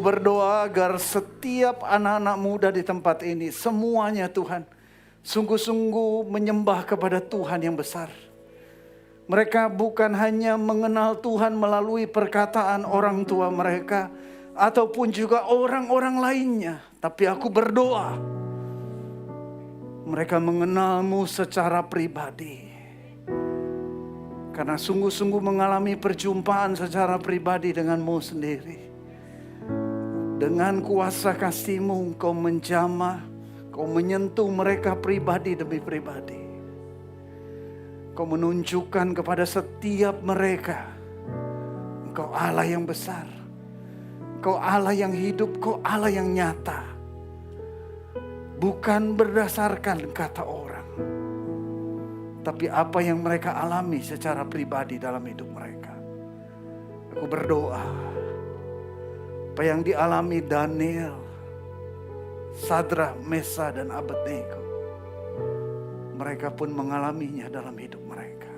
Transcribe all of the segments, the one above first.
berdoa agar setiap anak-anak muda di tempat ini, semuanya Tuhan, sungguh-sungguh menyembah kepada Tuhan yang besar. Mereka bukan hanya mengenal Tuhan melalui perkataan orang tua mereka, ataupun juga orang-orang lainnya. Tapi aku berdoa, mereka mengenalmu secara pribadi. Karena sungguh-sungguh mengalami perjumpaan secara pribadi denganmu sendiri. Dengan kuasa kasih-Mu Engkau menjamah, Engkau menyentuh mereka pribadi demi pribadi. Engkau menunjukkan kepada setiap mereka, Engkau Allah yang besar, Engkau Allah yang hidup, Engkau Allah yang nyata. Bukan berdasarkan kata orang, tapi apa yang mereka alami secara pribadi dalam hidup mereka. Aku berdoa, apa yang dialami Daniel, Sadrak, Mesa, dan Abednego, mereka pun mengalaminya dalam hidup mereka.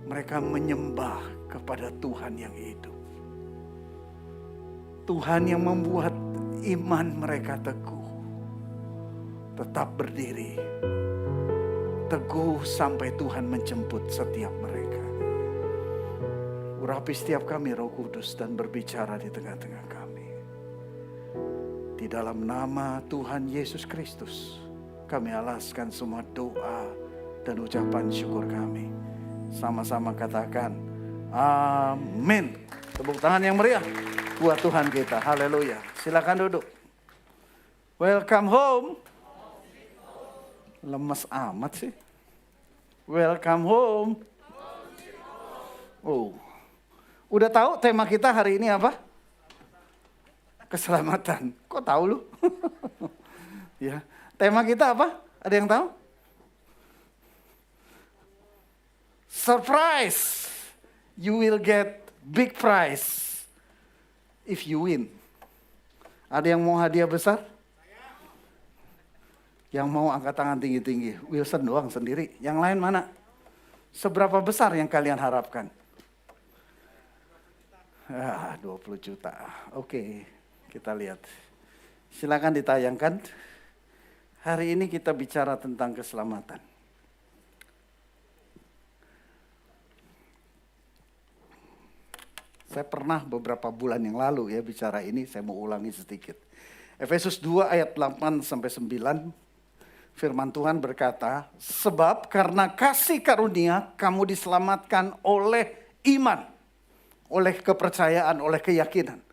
Mereka menyembah kepada Tuhan yang hidup. Tuhan yang membuat iman mereka teguh. Tetap berdiri. Teguh sampai Tuhan menjemput setiap mereka. Urapi setiap kami Roh Kudus dan berbicara di tengah-tengah kami. Di dalam nama Tuhan Yesus Kristus, kami alaskan semua doa dan ucapan syukur kami. Sama-sama katakan, amin. Tepuk tangan yang meriah buat Tuhan kita. Haleluya. Silakan duduk. Welcome home. Lemes amat sih. Welcome home. Oh, udah tahu tema kita hari ini apa? Keselamatan. Kok tahu lu? Ya, tema kita apa? Ada yang tahu? Surprise! You will get big prize if you win. Ada yang mau hadiah besar? Yang mau angkat tangan tinggi-tinggi. Wilson doang sendiri. Yang lain mana? Seberapa besar yang kalian harapkan? 20 juta. Oke, kita lihat. Silakan ditayangkan. Hari ini kita bicara tentang keselamatan. Saya pernah beberapa bulan yang lalu ya bicara ini, saya mau ulangi sedikit. Efesus 2 ayat 8 sampai 9. Firman Tuhan berkata, sebab karena kasih karunia kamu diselamatkan oleh iman, oleh kepercayaan, oleh keyakinan.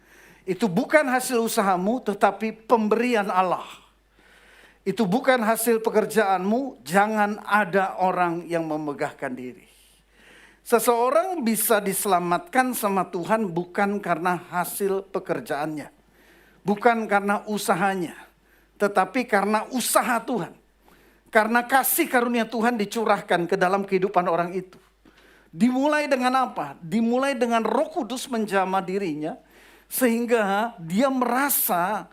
Itu bukan hasil usahamu, tetapi pemberian Allah. Itu bukan hasil pekerjaanmu, jangan ada orang yang memegahkan diri. Seseorang bisa diselamatkan sama Tuhan bukan karena hasil pekerjaannya, bukan karena usahanya, tetapi karena usaha Tuhan. Karena kasih karunia Tuhan dicurahkan ke dalam kehidupan orang itu. Dimulai dengan apa? Dimulai dengan Roh Kudus menjamah dirinya. Sehingga dia merasa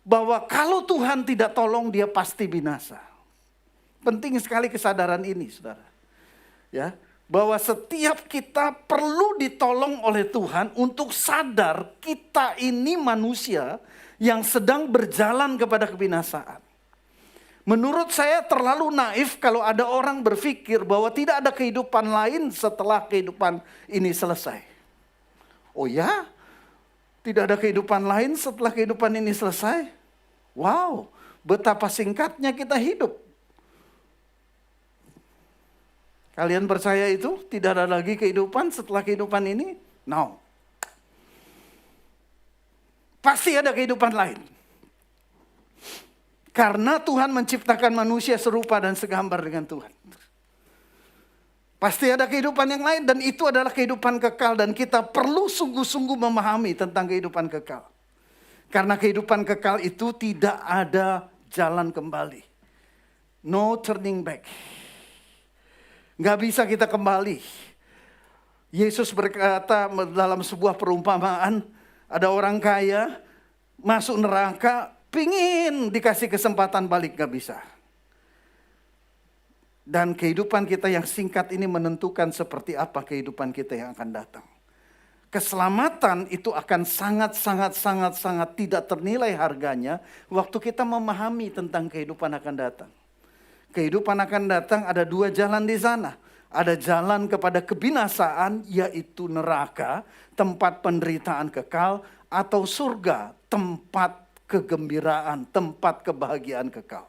bahwa kalau Tuhan tidak tolong dia pasti binasa. Penting sekali kesadaran ini saudara. Ya, bahwa setiap kita perlu ditolong oleh Tuhan untuk sadar kita ini manusia yang sedang berjalan kepada kebinasaan. Menurut saya terlalu naif kalau ada orang berpikir bahwa tidak ada kehidupan lain setelah kehidupan ini selesai. Oh ya? Tidak ada kehidupan lain setelah kehidupan ini selesai? Wow, betapa singkatnya kita hidup. Kalian percaya itu? Tidak ada lagi kehidupan setelah kehidupan ini? No. Pasti ada kehidupan lain. Karena Tuhan menciptakan manusia serupa dan segambar dengan Tuhan. Pasti ada kehidupan yang lain dan itu adalah kehidupan kekal. Dan kita perlu sungguh-sungguh memahami tentang kehidupan kekal. Karena kehidupan kekal itu tidak ada jalan kembali. No turning back. Gak bisa kita kembali. Yesus berkata dalam sebuah perumpamaan. Ada orang kaya masuk neraka. Pingin dikasih kesempatan balik, gak bisa. Dan kehidupan kita yang singkat ini menentukan seperti apa kehidupan kita yang akan datang. Keselamatan itu akan sangat tidak ternilai harganya waktu kita memahami tentang kehidupan akan datang. Kehidupan akan datang ada dua jalan di sana. Ada jalan kepada kebinasaan, yaitu neraka, tempat penderitaan kekal, atau surga, tempat kegembiraan, tempat kebahagiaan kekal.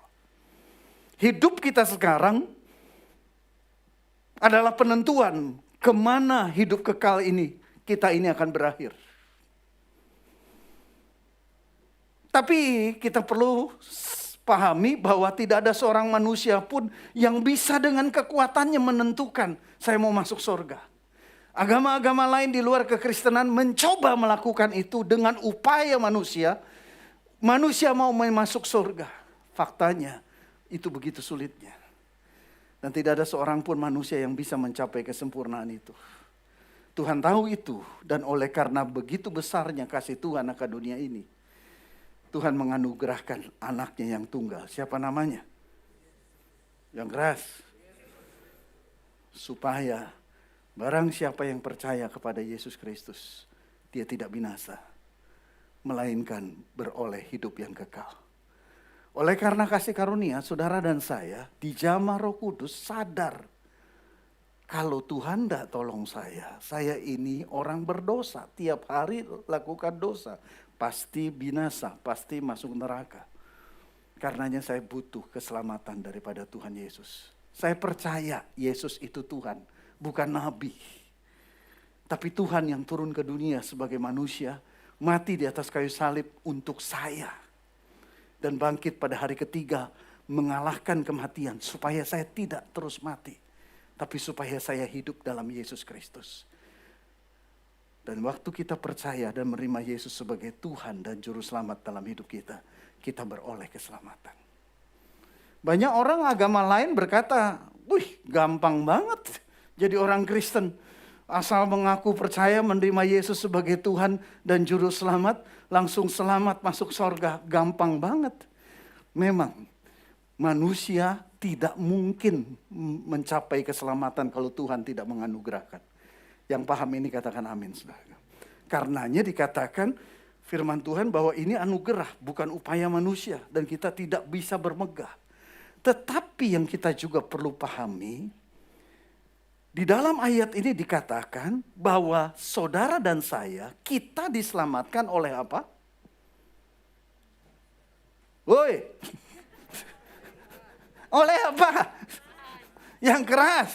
Hidup kita sekarang adalah penentuan kemana hidup kekal kita ini akan berakhir. Tapi kita perlu pahami bahwa tidak ada seorang manusia pun yang bisa dengan kekuatannya menentukan saya mau masuk surga. Agama-agama lain di luar kekristenan mencoba melakukan itu dengan upaya manusia. Manusia mau masuk surga. Faktanya itu begitu sulitnya. Dan tidak ada seorang pun manusia yang bisa mencapai kesempurnaan itu. Tuhan tahu itu, dan oleh karena begitu besarnya kasih Tuhan akan dunia ini, Tuhan menganugerahkan anaknya yang tunggal. Siapa namanya? Yang keras. Supaya barang siapa yang percaya kepada Yesus Kristus, dia tidak binasa, melainkan beroleh hidup yang kekal. Oleh karena kasih karunia, saudara dan saya dijamah Roh Kudus sadar, kalau Tuhan tidak tolong saya ini orang berdosa, tiap hari lakukan dosa, pasti binasa, pasti masuk neraka. Karenanya saya butuh keselamatan daripada Tuhan Yesus. Saya percaya Yesus itu Tuhan, bukan nabi. Tapi Tuhan yang turun ke dunia sebagai manusia, mati di atas kayu salib untuk saya. Dan bangkit pada hari ketiga, mengalahkan kematian supaya saya tidak terus mati. Tapi supaya saya hidup dalam Yesus Kristus. Dan waktu kita percaya dan menerima Yesus sebagai Tuhan dan Juru Selamat dalam hidup kita, kita beroleh keselamatan. Banyak orang agama lain berkata, wih gampang banget jadi orang Kristen. Asal mengaku percaya menerima Yesus sebagai Tuhan dan Juru Selamat, langsung selamat masuk surga. Gampang banget. Memang manusia tidak mungkin mencapai keselamatan kalau Tuhan tidak menganugerahkan. Yang paham ini katakan amin, saudara. Karenanya dikatakan firman Tuhan bahwa ini anugerah, bukan upaya manusia. Dan kita tidak bisa bermegah. Tetapi yang kita juga perlu pahami, di dalam ayat ini dikatakan bahwa saudara dan saya, kita diselamatkan oleh apa? Woi. Oleh apa? Yang keras.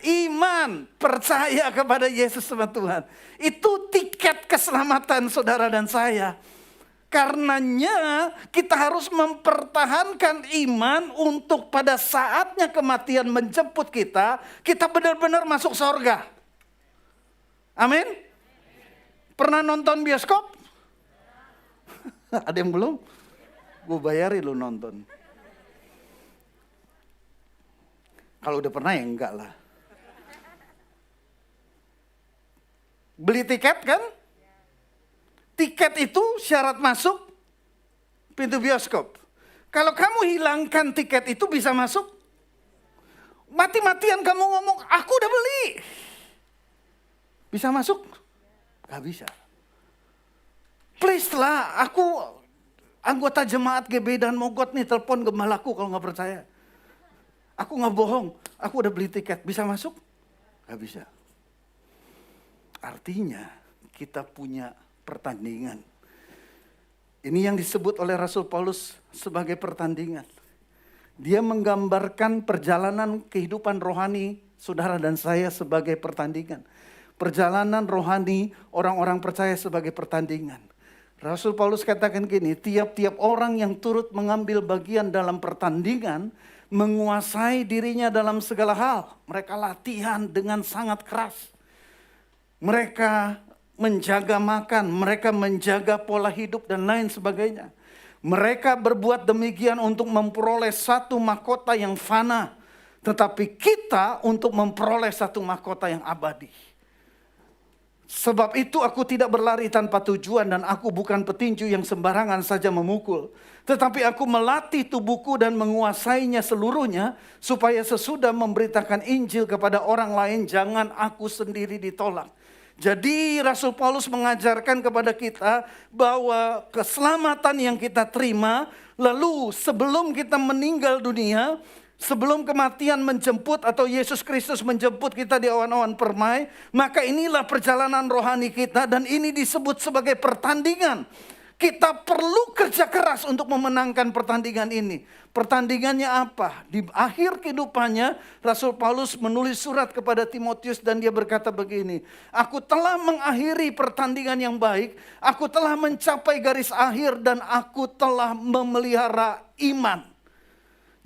Iman, percaya kepada Yesus sebagai Tuhan. Itu tiket keselamatan saudara dan saya. Karenanya kita harus mempertahankan iman untuk pada saatnya kematian menjemput kita, kita benar-benar masuk surga. Amin. Pernah nonton bioskop? Ada yang belum? Gue bayarin lu nonton. Kalau udah pernah ya enggak lah. Beli tiket kan? Tiket itu syarat masuk pintu bioskop. Kalau kamu hilangkan tiket itu bisa masuk? Mati-matian kamu ngomong, aku udah beli. Bisa masuk? Gak bisa. Please lah, aku anggota jemaat GB dan Mogot nih, telepon gembalaku kalau gak percaya. Aku gak bohong, aku udah beli tiket, bisa masuk? Gak bisa. Artinya kita punya pertandingan. Ini yang disebut oleh Rasul Paulus sebagai pertandingan. Dia menggambarkan perjalanan kehidupan rohani saudara dan saya sebagai pertandingan. Perjalanan rohani orang-orang percaya sebagai pertandingan. Rasul Paulus katakan gini, tiap-tiap orang yang turut mengambil bagian dalam pertandingan menguasai dirinya dalam segala hal. Mereka latihan dengan sangat keras. Mereka menjaga makan, mereka menjaga pola hidup dan lain sebagainya. Mereka berbuat demikian untuk memperoleh satu mahkota yang fana. Tetapi kita untuk memperoleh satu mahkota yang abadi. Sebab itu aku tidak berlari tanpa tujuan dan aku bukan petinju yang sembarangan saja memukul. Tetapi aku melatih tubuhku dan menguasainya seluruhnya supaya sesudah memberitakan Injil kepada orang lain jangan aku sendiri ditolak. Jadi Rasul Paulus mengajarkan kepada kita bahwa keselamatan yang kita terima, lalu sebelum kita meninggal dunia, sebelum kematian menjemput atau Yesus Kristus menjemput kita di awan-awan permai, maka inilah perjalanan rohani kita dan ini disebut sebagai pertandingan. Kita perlu kerja keras untuk memenangkan pertandingan ini. Pertandingannya apa? Di akhir kehidupannya, Rasul Paulus menulis surat kepada Timotius dan dia berkata begini, aku telah mengakhiri pertandingan yang baik, aku telah mencapai garis akhir dan aku telah memelihara iman.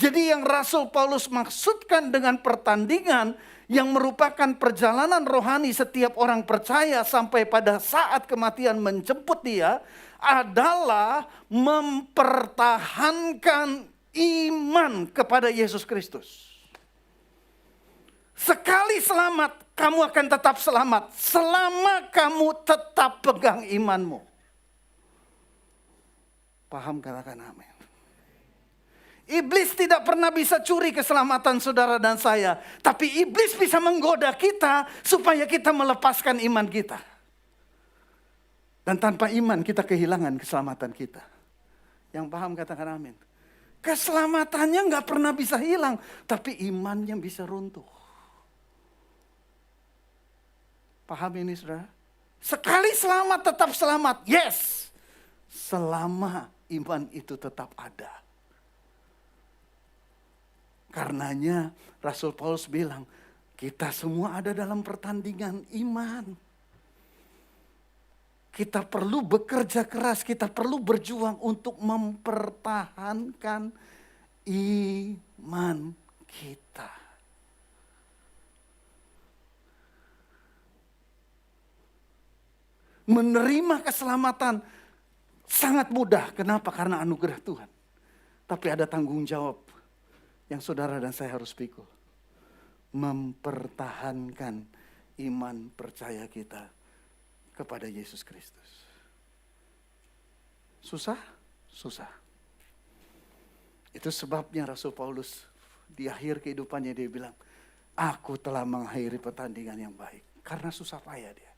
Jadi yang Rasul Paulus maksudkan dengan pertandingan yang merupakan perjalanan rohani setiap orang percaya sampai pada saat kematian menjemput dia adalah mempertahankan iman kepada Yesus Kristus. Sekali selamat, kamu akan tetap selamat selama kamu tetap pegang imanmu. Paham, katakan amin. Iblis tidak pernah bisa curi keselamatan saudara dan saya. Tapi iblis bisa menggoda kita supaya kita melepaskan iman kita. Dan tanpa iman kita kehilangan keselamatan kita. Yang paham katakan amin. Keselamatannya gak pernah bisa hilang. Tapi imannya bisa runtuh. Paham ini saudara? Sekali selamat tetap selamat. Yes. Selama iman itu tetap ada. Karenanya Rasul Paulus bilang, kita semua ada dalam pertandingan iman. Kita perlu bekerja keras, kita perlu berjuang untuk mempertahankan iman kita. Menerima keselamatan sangat mudah. Kenapa? Karena anugerah Tuhan. Tapi ada tanggung jawab yang saudara dan saya harus pikul. Mempertahankan iman percaya kita kepada Yesus Kristus. Susah? Susah. Itu sebabnya Rasul Paulus di akhir kehidupannya dia bilang, aku telah mengakhiri pertandingan yang baik. Karena susah payah dia.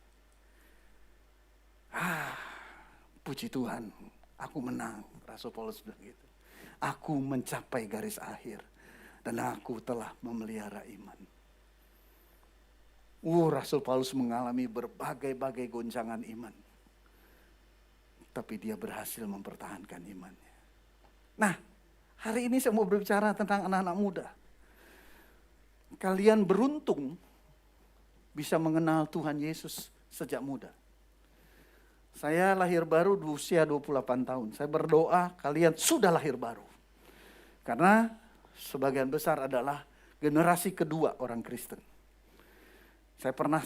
Puji Tuhan, aku menang. Rasul Paulus bilang gitu. Aku mencapai garis akhir. Dan aku telah memelihara iman. Rasul Paulus mengalami berbagai-bagai goncangan iman. Tapi dia berhasil mempertahankan imannya. Nah, hari ini saya mau berbicara tentang anak-anak muda. Kalian beruntung bisa mengenal Tuhan Yesus sejak muda. Saya lahir baru di usia 28 tahun. Saya berdoa kalian sudah lahir baru. Karena sebagian besar adalah generasi kedua orang Kristen. Saya pernah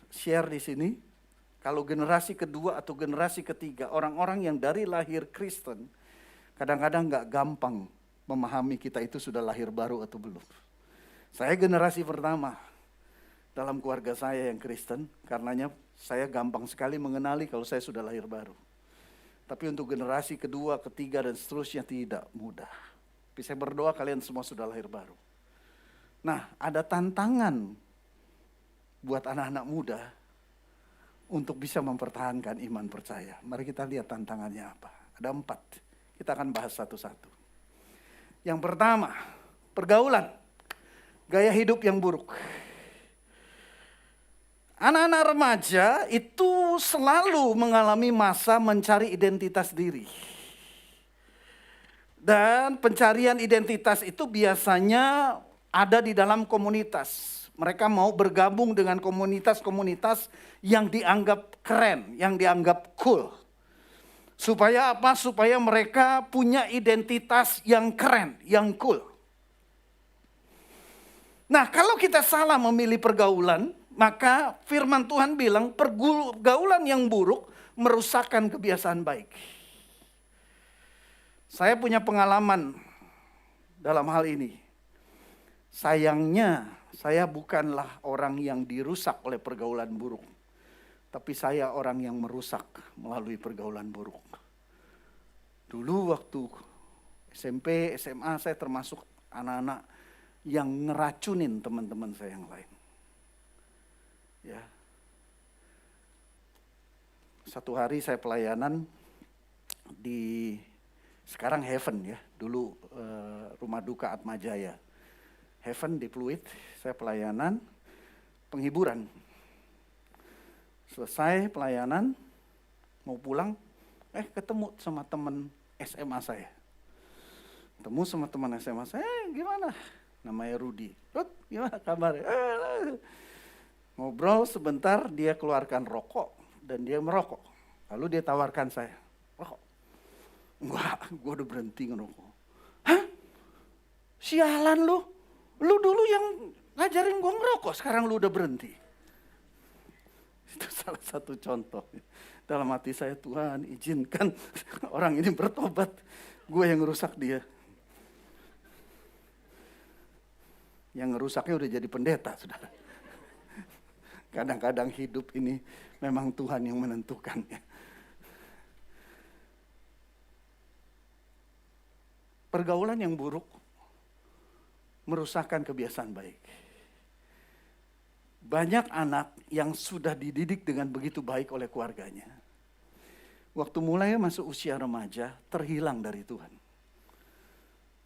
share di sini, kalau generasi kedua atau generasi ketiga, orang-orang yang dari lahir Kristen, kadang-kadang gak gampang memahami kita itu sudah lahir baru atau belum. Saya generasi pertama dalam keluarga saya yang Kristen, karenanya saya gampang sekali mengenali kalau saya sudah lahir baru. Tapi untuk generasi kedua, ketiga, dan seterusnya tidak mudah. Tapi saya berdoa kalian semua sudah lahir baru. Nah, ada tantangan buat anak-anak muda untuk bisa mempertahankan iman percaya. Mari kita lihat tantangannya apa. Ada 4. Kita akan bahas satu-satu. Yang pertama, pergaulan. Gaya hidup yang buruk. Anak-anak remaja itu selalu mengalami masa mencari identitas diri. Dan pencarian identitas itu biasanya ada di dalam komunitas. Mereka mau bergabung dengan komunitas-komunitas yang dianggap keren, yang dianggap cool. Supaya apa? Supaya mereka punya identitas yang keren, yang cool. Nah, kalau kita salah memilih pergaulan, maka firman Tuhan bilang pergaulan yang buruk merusakkan kebiasaan baik. Saya punya pengalaman dalam hal ini. Sayangnya saya bukanlah orang yang dirusak oleh pergaulan buruk. Tapi saya orang yang merusak melalui pergaulan buruk. Dulu waktu SMP, SMA saya termasuk anak-anak yang ngeracunin teman-teman saya yang lain. Ya. Satu hari saya pelayanan di sekarang Heaven ya, dulu Rumah Duka Atmajaya. Heaven di Pluit, saya pelayanan penghiburan. Selesai pelayanan, mau pulang, ketemu sama teman SMA saya. Ketemu sama teman SMA saya, gimana? Namanya Rudi. Rud, gimana kabar? Ngobrol sebentar, dia keluarkan rokok dan dia merokok. Lalu dia tawarkan saya, rokok. Enggak, gue udah berhenti ngerokok. Hah? Sialan lu? Lu dulu yang ngajarin gue ngerokok, sekarang lu udah berhenti. Itu salah satu contoh. Dalam hati saya, Tuhan izinkan orang ini bertobat. Gue yang ngerusak dia. Yang ngerusaknya udah jadi pendeta, saudara. Kadang-kadang hidup ini memang Tuhan yang menentukannya. Pergaulan yang buruk merusakkan kebiasaan baik. Banyak anak yang sudah dididik dengan begitu baik oleh keluarganya. Waktu mulai masuk usia remaja, terhilang dari Tuhan.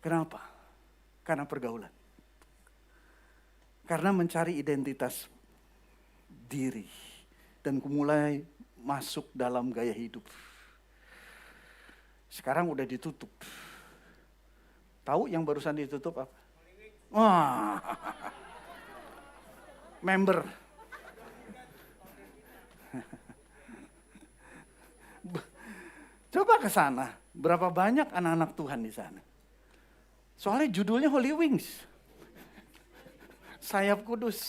Kenapa? Karena pergaulan. Karena mencari identitas diri. Dan mulai masuk dalam gaya hidup. Sekarang udah ditutup. Tahu yang barusan ditutup apa? Wah, member. Coba ke sana, berapa banyak anak-anak Tuhan di sana? Soalnya judulnya Holy Wings. Sayap kudus.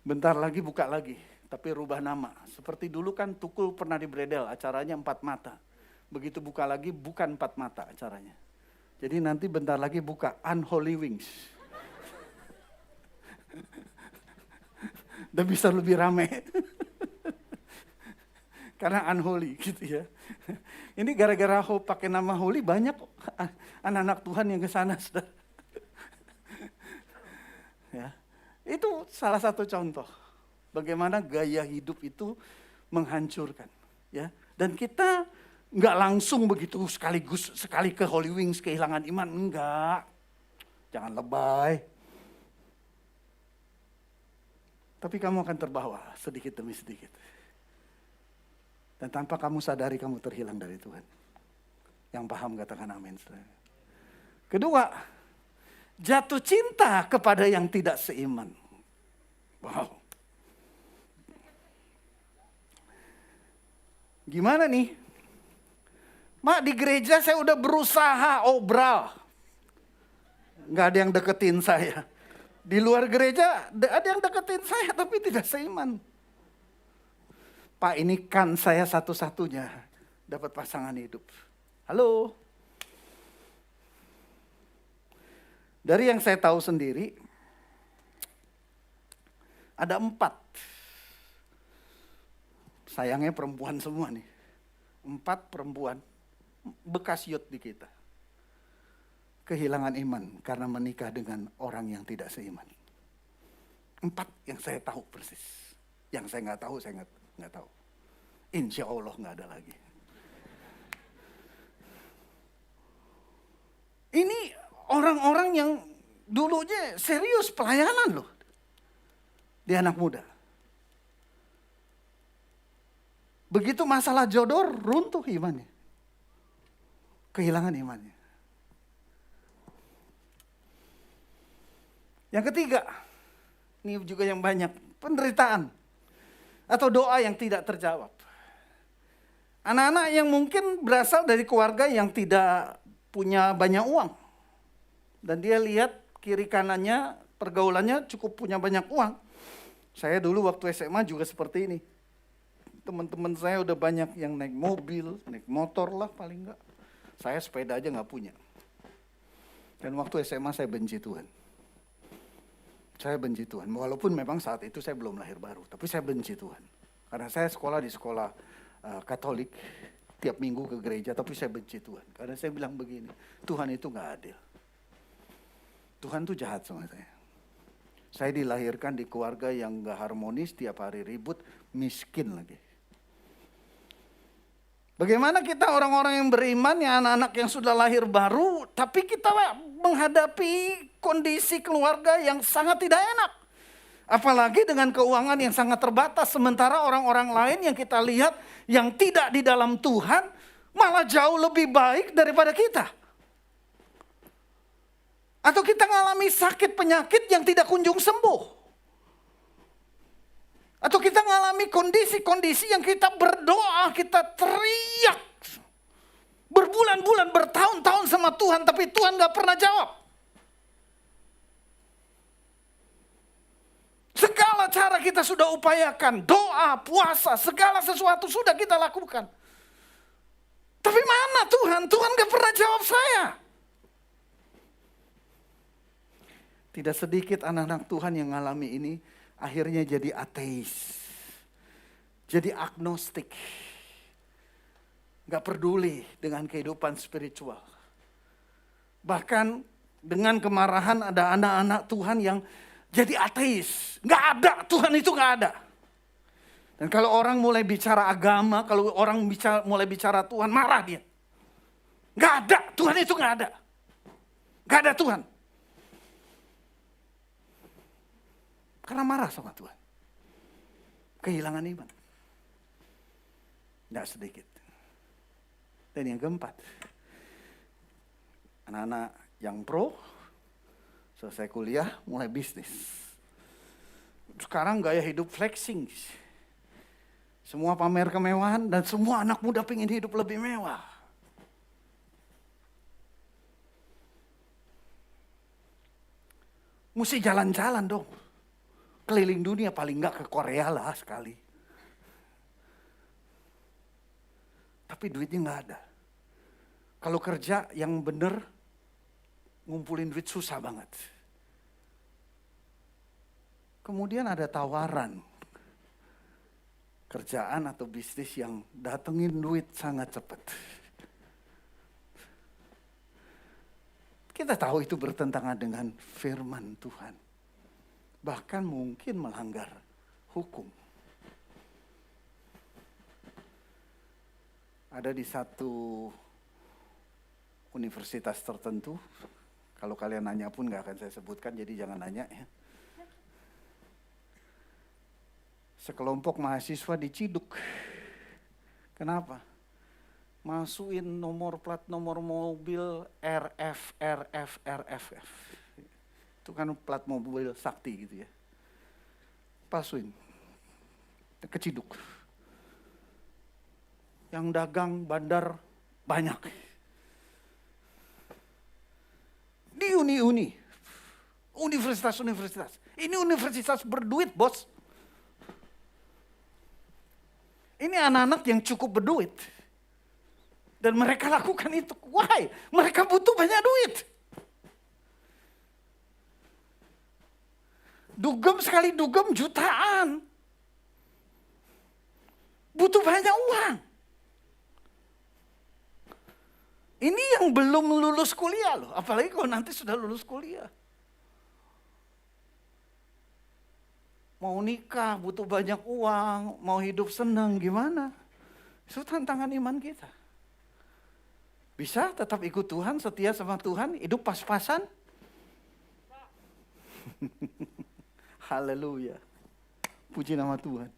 Bentar lagi buka lagi, tapi rubah nama. Seperti dulu kan Tukul pernah di Bredel, acaranya 4 mata. Begitu buka lagi, bukan 4 mata acaranya. Jadi nanti bentar lagi buka Unholy Wings. Dan bisa lebih rame. Karena unholy gitu ya. Ini gara-gara pakai nama holy, banyak anak-anak Tuhan yang ke sana. Ya. Itu salah satu contoh bagaimana gaya hidup itu menghancurkan, ya. Dan kita nggak langsung begitu sekali ke Holy Wings kehilangan iman, enggak. Jangan lebay. Tapi kamu akan terbawa sedikit demi sedikit. Dan tanpa kamu sadari kamu terhilang dari Tuhan. Yang paham katakan amin. Kedua, jatuh cinta kepada yang tidak seiman. Wow. Gimana nih? Mak, di gereja saya udah berusaha obral. Nggak ada yang deketin saya. Di luar gereja ada yang deketin saya tapi tidak seiman. Pak, ini kan saya satu-satunya dapat pasangan hidup. Halo? Dari yang saya tahu sendiri, ada 4. Sayangnya perempuan semua nih. 4 perempuan bekas youth di kita. Kehilangan iman karena menikah dengan orang yang tidak seiman. 4 yang saya tahu persis. Yang saya nggak tahu, saya nggak tahu. Insya Allah nggak ada lagi. Ini orang-orang yang dulunya serius pelayanan loh. Di anak muda. Begitu masalah jodoh, runtuh imannya. Kehilangan imannya. Yang ketiga, ini juga yang banyak, penderitaan. Atau doa yang tidak terjawab. Anak-anak yang mungkin berasal dari keluarga yang tidak punya banyak uang. Dan dia lihat kiri kanannya, pergaulannya cukup punya banyak uang. Saya dulu waktu SMA juga seperti ini. Teman-teman saya udah banyak yang naik mobil, naik motor lah paling enggak. Saya sepeda aja nggak punya. Dan waktu SMA saya benci Tuhan. Saya benci Tuhan. Walaupun memang saat itu saya belum lahir baru. Tapi saya benci Tuhan. Karena saya sekolah di sekolah Katolik. Tiap minggu ke gereja. Tapi saya benci Tuhan. Karena saya bilang begini. Tuhan itu gak adil. Tuhan tuh jahat sama saya. Saya dilahirkan di keluarga yang gak harmonis, tiap hari ribut, miskin lagi. Bagaimana kita orang-orang yang beriman, ya anak-anak yang sudah lahir baru, tapi kita menghadapi kondisi keluarga yang sangat tidak enak. Apalagi dengan keuangan yang sangat terbatas, sementara orang-orang lain yang kita lihat yang tidak di dalam Tuhan, malah jauh lebih baik daripada kita. Atau kita mengalami sakit penyakit yang tidak kunjung sembuh. Atau kita mengalami kondisi-kondisi yang kita berdoa, kita teriak. Berbulan-bulan, bertahun-tahun sama Tuhan, tapi Tuhan gak pernah jawab. Segala cara kita sudah upayakan, doa, puasa, segala sesuatu sudah kita lakukan. Tapi mana Tuhan? Tuhan gak pernah jawab saya. Tidak sedikit anak-anak Tuhan yang mengalami ini, akhirnya jadi ateis. Jadi agnostik. Gak peduli dengan kehidupan spiritual. Bahkan dengan kemarahan ada anak-anak Tuhan yang jadi ateis. Gak ada, Tuhan itu gak ada. Dan kalau orang mulai bicara agama, kalau orang mulai bicara Tuhan, marah dia. Gak ada, Tuhan itu gak ada. Gak ada Tuhan. Karena marah sama Tuhan. Kehilangan iman. Tidak sedikit. Dan yang keempat. Anak-anak yang pro. Selesai kuliah mulai bisnis. Sekarang gaya hidup flexing. Semua pamer kemewahan dan semua anak muda pengen hidup lebih mewah. Mesti jalan-jalan dong. Keliling dunia paling enggak ke Korea lah sekali. Tapi duitnya enggak ada. Kalau kerja yang bener, ngumpulin duit susah banget. Kemudian ada tawaran. Kerjaan atau bisnis yang datengin duit sangat cepat. Kita tahu itu bertentangan dengan firman Tuhan. Bahkan mungkin melanggar hukum. Ada di satu universitas tertentu, kalau kalian nanya pun gak akan saya sebutkan, jadi jangan nanya ya. Sekelompok mahasiswa diciduk. Kenapa? Masukin plat nomor mobil RF. Itu kan plat mobil sakti gitu ya. Palsuin. Keciduk. Yang dagang bandar banyak. Di uni-uni. Universitas. Ini universitas berduit, bos. Ini anak-anak yang cukup berduit. Dan mereka lakukan itu. Why? Mereka butuh banyak duit. Dugem sekali dugem jutaan. Butuh banyak uang. Ini yang belum lulus kuliah loh. Apalagi kalau nanti sudah lulus kuliah. Mau nikah, butuh banyak uang. Mau hidup senang, gimana? Itu tantangan iman kita. Bisa tetap ikut Tuhan, setia sama Tuhan, hidup pas-pasan? Haleluya. Puji nama Tuhan.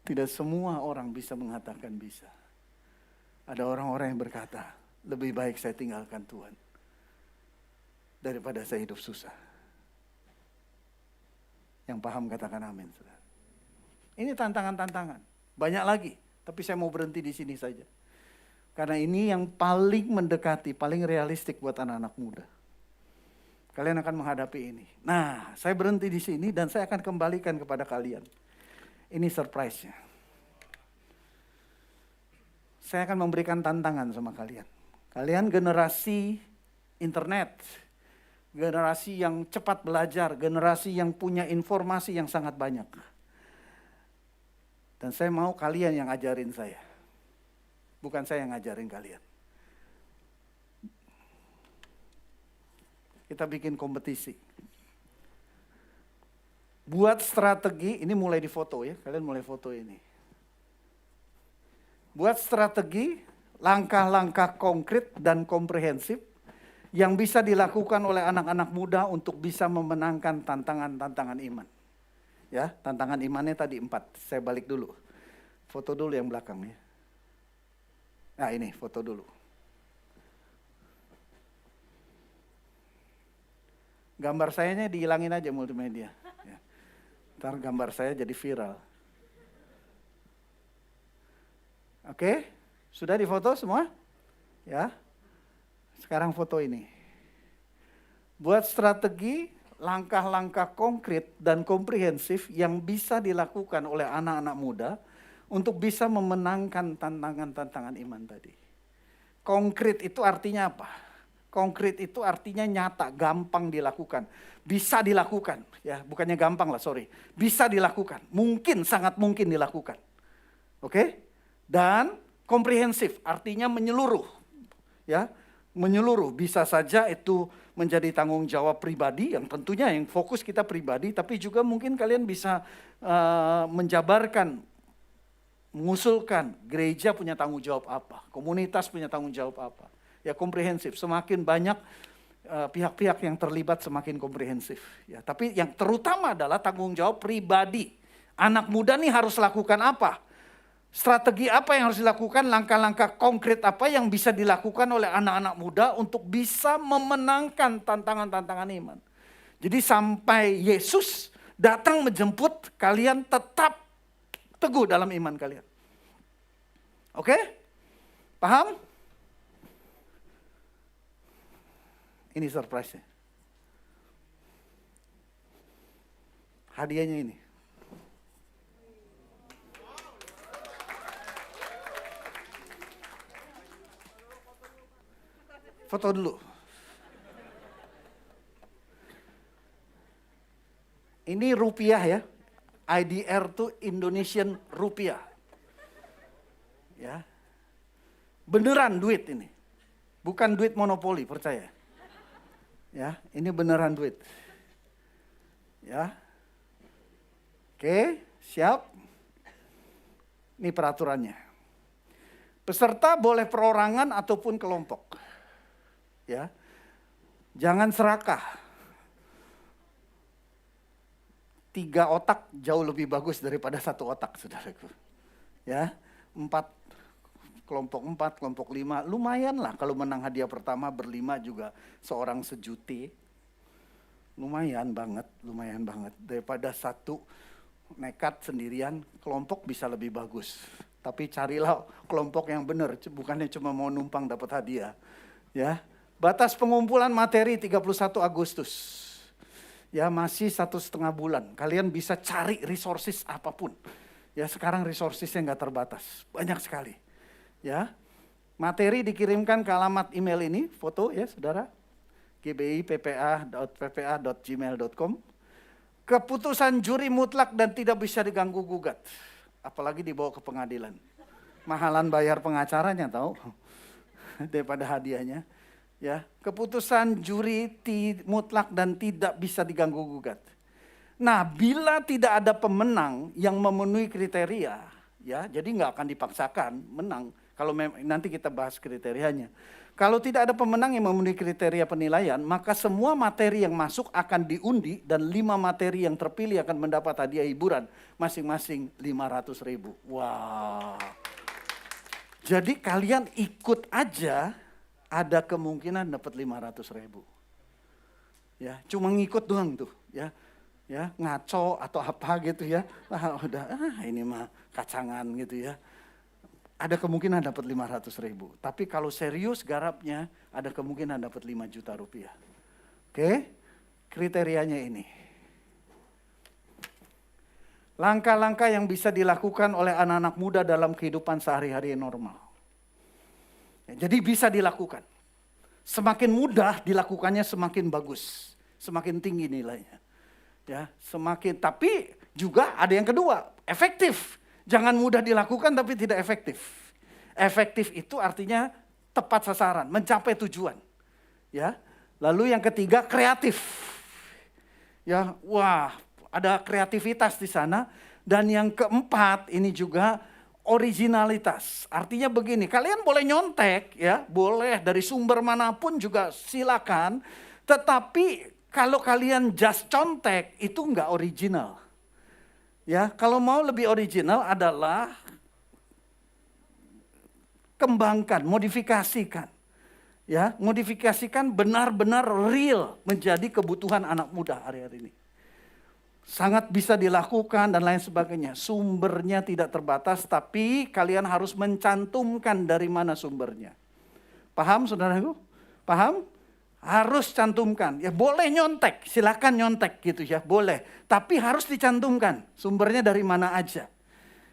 Tidak semua orang bisa mengatakan bisa. Ada orang-orang yang berkata, lebih baik saya tinggalkan Tuhan daripada saya hidup susah. Yang paham katakan amin. Saudara. Ini tantangan-tantangan. Banyak lagi, tapi saya mau berhenti di sini saja. Karena ini yang paling mendekati, paling realistik buat anak-anak muda. Kalian akan menghadapi ini. Nah, saya berhenti di sini dan saya akan kembalikan kepada kalian. Ini surprise-nya. Saya akan memberikan tantangan sama kalian. Kalian generasi internet. Generasi yang cepat belajar. Generasi yang punya informasi yang sangat banyak. Dan saya mau kalian yang ajarin saya. Bukan saya yang ngajarin kalian. Kita bikin kompetisi. Buat strategi, ini mulai difoto ya, kalian mulai foto ini. Buat strategi, langkah-langkah konkret dan komprehensif yang bisa dilakukan oleh anak-anak muda untuk bisa memenangkan tantangan-tantangan iman. Ya, tantangan imannya tadi 4. Saya balik dulu. Foto dulu yang belakang ya. Nah ini, foto dulu. Gambar sayanya dihilangin aja multimedia. Ya. Ntar gambar saya jadi viral. Oke, sudah difoto semua? Ya. Sekarang foto ini. Buat strategi, langkah-langkah konkret dan komprehensif yang bisa dilakukan oleh anak-anak muda untuk bisa memenangkan tantangan-tantangan iman tadi. Konkret itu artinya apa? Konkret itu artinya nyata, gampang dilakukan. Bisa dilakukan, ya bukannya gampang lah, sorry. Bisa dilakukan, mungkin, sangat mungkin dilakukan. Oke? Dan komprehensif, artinya menyeluruh. Ya, menyeluruh, bisa saja itu menjadi tanggung jawab pribadi, yang tentunya yang fokus kita pribadi, tapi juga mungkin kalian bisa menjabarkan, mengusulkan gereja punya tanggung jawab apa, komunitas punya tanggung jawab apa. Ya komprehensif, semakin banyak pihak-pihak yang terlibat semakin komprehensif. Ya, tapi yang terutama adalah tanggung jawab pribadi. Anak muda nih harus lakukan apa? Strategi apa yang harus dilakukan, langkah-langkah konkret apa yang bisa dilakukan oleh anak-anak muda untuk bisa memenangkan tantangan-tantangan iman. Jadi sampai Yesus datang menjemput, kalian tetap teguh dalam iman kalian. Oke? Paham? Ini surprise-nya. Hadiahnya ini. Foto dulu. Ini rupiah ya. IDR itu Indonesian rupiah. Ya. Beneran duit ini. Bukan duit monopoli, percaya. Ya, ini beneran duit. Ya. Oke, siap. Ini peraturannya. Peserta boleh perorangan ataupun kelompok. Ya. Jangan serakah. 3 otak jauh lebih bagus daripada 1 otak, saudaraku. Ya. 4 kelompok 4, kelompok 5, lumayan lah kalau menang hadiah pertama berlima juga seorang sejuti. Lumayan banget. Daripada 1 nekat sendirian, kelompok bisa lebih bagus. Tapi carilah kelompok yang benar, bukannya cuma mau numpang dapat hadiah. Ya, batas pengumpulan materi 31 Agustus. Ya, masih 1,5 bulan. Kalian bisa cari resources apapun. Ya, sekarang resourcesnya nggak terbatas, banyak sekali. Ya, materi dikirimkan ke alamat email ini, foto ya saudara, gbippa.ppa.gmail.com. Keputusan juri mutlak dan tidak bisa diganggu gugat, apalagi dibawa ke pengadilan. Mahalan bayar pengacaranya tahu, daripada hadiahnya. Ya, keputusan juri mutlak dan tidak bisa diganggu gugat. Nah, bila tidak ada pemenang yang memenuhi kriteria, ya, jadi nggak akan dipaksakan menang. Kalau nanti kita bahas kriterianya. Kalau tidak ada pemenang yang memenuhi kriteria penilaian, maka semua materi yang masuk akan diundi dan 5 materi yang terpilih akan mendapat hadiah hiburan masing-masing 500.000. Wah. Jadi kalian ikut aja ada kemungkinan dapat 500.000. Ya, cuma ngikut doang tuh, ya. Ya, ngaco atau apa gitu ya. Ini mah kacangan gitu ya. Ada kemungkinan dapat 500.000. Tapi kalau serius garapnya, ada kemungkinan dapat 5 juta rupiah. Oke, kriterianya ini. Langkah-langkah yang bisa dilakukan oleh anak-anak muda dalam kehidupan sehari-hari yang normal. Ya, jadi bisa dilakukan. Semakin mudah dilakukannya semakin bagus. Semakin tinggi nilainya. Ya, semakin, tapi juga ada yang kedua, efektif. Jangan mudah dilakukan tapi tidak efektif. Efektif itu artinya tepat sasaran, mencapai tujuan. Ya. Lalu yang ketiga kreatif. Ya, wah, ada kreativitas di sana. Dan yang keempat ini juga originalitas. Artinya begini, kalian boleh nyontek ya, boleh dari sumber manapun juga silakan. Tetapi kalau kalian just contek itu enggak original. Ya, kalau mau lebih original adalah kembangkan, modifikasikan. Ya, modifikasikan benar-benar real menjadi kebutuhan anak muda hari-hari ini. Sangat bisa dilakukan dan lain sebagainya. Sumbernya tidak terbatas, tapi kalian harus mencantumkan dari mana sumbernya. Paham saudaraku? Paham? Harus cantumkan. Ya boleh nyontek, silakan nyontek gitu ya, boleh. Tapi harus dicantumkan sumbernya dari mana aja.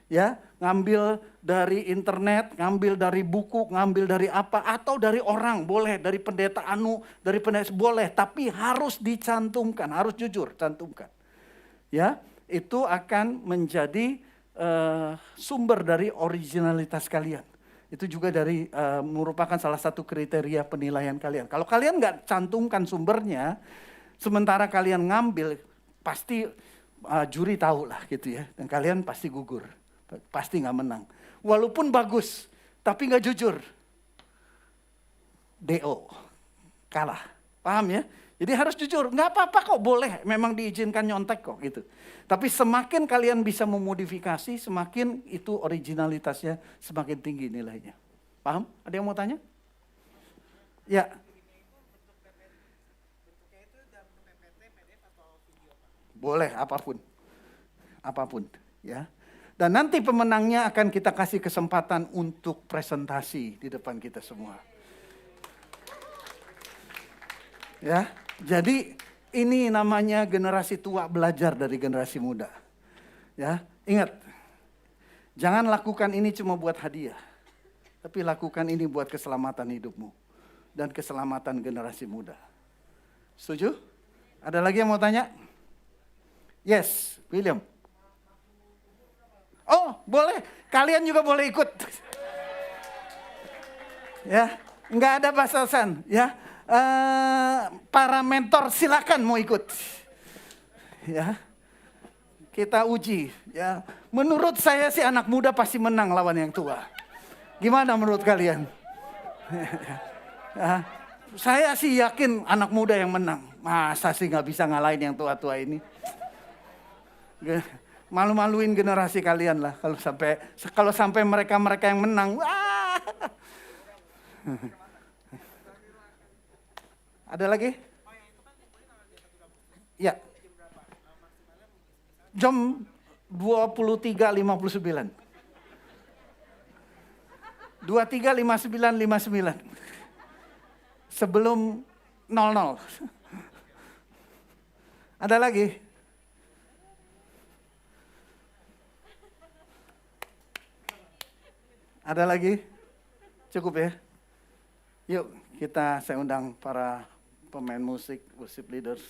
Ya, ngambil dari internet, ngambil dari buku, ngambil dari apa, atau dari orang, boleh, dari pendeta anu, dari pendeta, boleh, tapi harus dicantumkan, harus jujur, cantumkan. Ya, itu akan menjadi sumber dari originalitas kalian. Itu juga dari merupakan salah satu kriteria penilaian kalian. Kalau kalian nggak cantumkan sumbernya, sementara kalian ngambil, pasti juri tahu lah gitu ya. Dan kalian pasti gugur, pasti nggak menang. Walaupun bagus, tapi nggak jujur. DO, kalah. Paham ya? Jadi harus jujur, nggak apa-apa kok, boleh, memang diizinkan nyontek kok gitu. Tapi semakin kalian bisa memodifikasi, semakin itu originalitasnya semakin tinggi nilainya. Paham? Ada yang mau tanya? Ya. Boleh, apapun. Apapun, ya. Dan nanti pemenangnya akan kita kasih kesempatan untuk presentasi di depan kita semua. Ya, jadi ini namanya generasi tua belajar dari generasi muda. Ya, ingat, jangan lakukan ini cuma buat hadiah, tapi lakukan ini buat keselamatan hidupmu dan keselamatan generasi muda. Setuju? Ada lagi yang mau tanya? Yes, William. Oh, boleh. Kalian juga boleh ikut. Ya, nggak ada batasan. Ya. Para mentor silakan mau ikut. Ya. Kita uji, ya. Menurut saya sih anak muda pasti menang lawan yang tua. Gimana menurut kalian? Ya. Saya sih yakin anak muda yang menang. Masa sih nggak bisa ngalahin yang tua-tua ini? Malu-maluin generasi kalian lah kalau sampai mereka yang menang. Wah. Ada lagi? Ya. Jam 23.59. 23.59.59. Sebelum 00. Ada lagi? Ada lagi? Cukup ya? Yuk, saya undang para pemain musik, worship leaders.